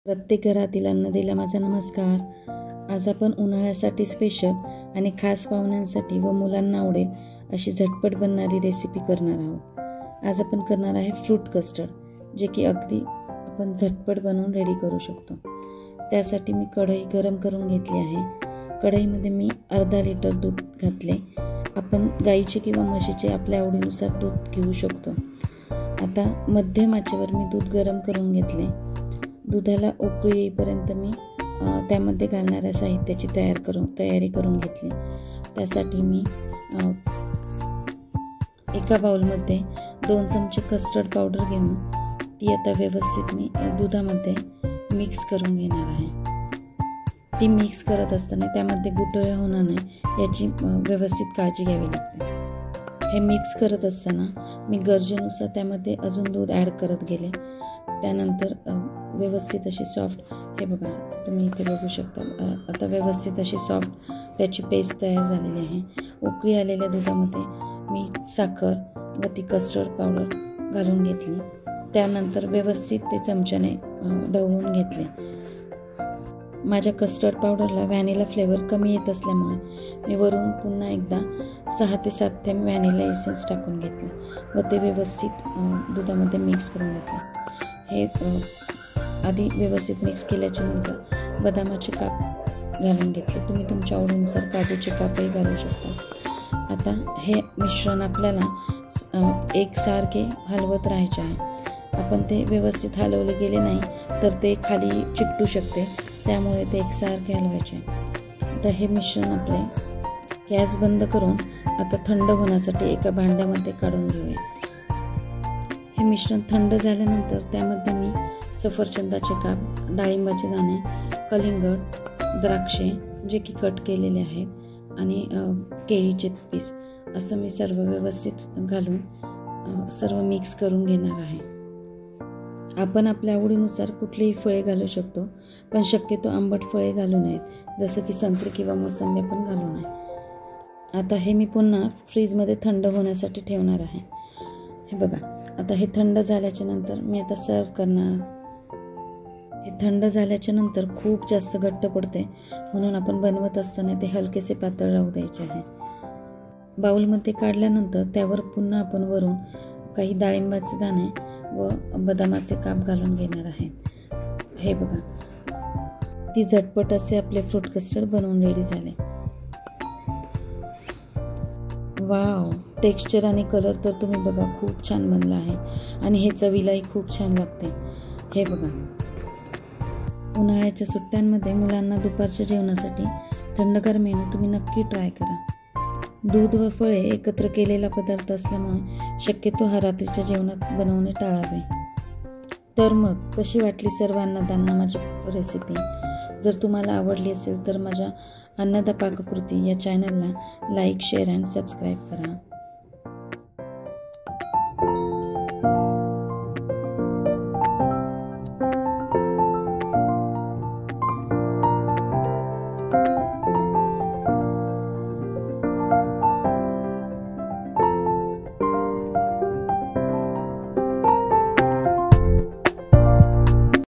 प्रत्येक घरातील अन्नदेला माझा नमस्कार। आज आपण उन्हाळ्यासाठी स्पेशल आणि खास पाहुण्यांसाठी व मुलांना आवडेल अशी झटपट बनणारी रेसिपी करणार आहोत। आज आपण करणार आहे फ्रूट कस्टर्ड, जे की अगदी आपण झटपट बनवून रेडी करू शकतो। त्यासाठी मी कढई गरम करून घेतली आहे। कढईमध्ये मी अर्धा लिटर दूध घातले। आपण गाईचे किंवा म्हशीचे आपल्या आवडीनुसार दूध घेऊ शकतो। आता मध्यम आचेवर मी दूध गरम करून घेतले। दुधाला उकळी येईपर्यंत मी त्यामध्ये घालणाऱ्या साहित्याची तयारी करून घेतली। त्यासाठी मी एका बाउलमध्ये 2 चमचे कस्टर्ड पावडर घेऊन ती आता व्यवस्थित मी दुधामध्ये मिक्स करून घेणार आहे। ती मिक्स करत असताना त्यामध्ये गुठळ्या होणार नाही याची व्यवस्थित काळजी घ्यावी लागते। हे मिक्स करत असताना मी गरजेनुसार त्यामध्ये अजून दूध ॲड करत गेले। त्यानंतर व्यवस्थित अशी सॉफ्ट, हे बघा तुम्ही इथे बघू शकता, आता व्यवस्थित अशी सॉफ्ट त्याची पेस्ट तयार झालेली आहे। उकळी आलेल्या दुधामध्ये मी साखर व ती कस्टर्ड पावडर घालून घेतली। त्यानंतर व्यवस्थित ते चमच्याने ढवळून घेतले। माझ्या कस्टर्ड पावडरला व्हॅनिला फ्लेवर कमी येत असल्यामुळे मी वरून पुन्हा एकदा 6 ते 7 थेंब व्हॅनिला एसेन्स टाकून घेतले व ते व्यवस्थित दुधामध्ये मिक्स करून घेतले। हे आधी व्यवस्थित मिक्स केल्याच्या नंतर बदामाचे काप घालून घेतले। तुम्ही तुमच्या आवडीनुसार काजूचे कापही घालू शकता। आता हे मिश्रण आपल्याला एकसारखे हलवत राहायचे आहे। आपण ते व्यवस्थित हलवले गेले नाही तर ते खाली चिकटू शकते, त्यामुळे ते एकसारखे हलवायचे। आता हे मिश्रण आपले गॅस बंद करून आता थंड होण्यासाठी एका भांड्यामध्ये काढून घेऊया। हे मिश्रण थंड झाल्यानंतर त्यामध्ये मी सफरचंदाचे काप, डाळिंबाचे दाणे, कलिंगड, द्राक्षे जे की कट केलेले आहेत आणि केळीचे पीस असं मी सर्व व्यवस्थित घालून सर्व मिक्स करून घेणार आहे। आपण आपल्या आवडीनुसार कुठलीही फळे घालू शकतो, पण शक्यतो आंबट फळे घालू नयेत, जसं की संत्री किंवा मोसंबी पण घालू नये। आता हे मी पुन्हा फ्रीजमध्ये थंड होण्यासाठी ठेवणार आहे। हे बघा, आता हे थंड झाल्याच्या नंतर मी आता सर्व करणार। हे थंड झाल्याच्या नंतर खूप जास्त घट्ट पडते, म्हणून आपण बनवत असताना ते हलकेसे पातळ राहू द्यायचे आहे। बाउलमध्ये काढल्यानंतर त्यावर पुन्हा आपण वरून काही डाळिंबाचे दाणे व बदामाचे काप घालून घेणार आहे। हे बघा, ती झटपट असे आपले फ्रूट कस्टर्ड बनवून रेडी झाले। वाव, टेक्स्चर आणि कलर तर तुम्ही बघा खूप छान बनला आहे आणि हे चवीलाही खूप छान लागते। हे बघा, उन्हाळ्याच्या सुट्ट्यांमध्ये मुलांना दुपारच्या जेवणासाठी थंडगार मेनू तुम्ही नक्की ट्राय करा। दूध व फळे एकत्र केलेला पदार्थ असल्यामुळे शक्यतो हा रात्रीच्या जेवणात बनवणे टाळावे। तर मग कशी वाटली सर्व अन्नदांना माझी रेसिपी? जर तुम्हाला आवडली असेल तर माझ्या अन्नदा पाककृती या चॅनलला लाईक, शेअर अँड सबस्क्राईब करा।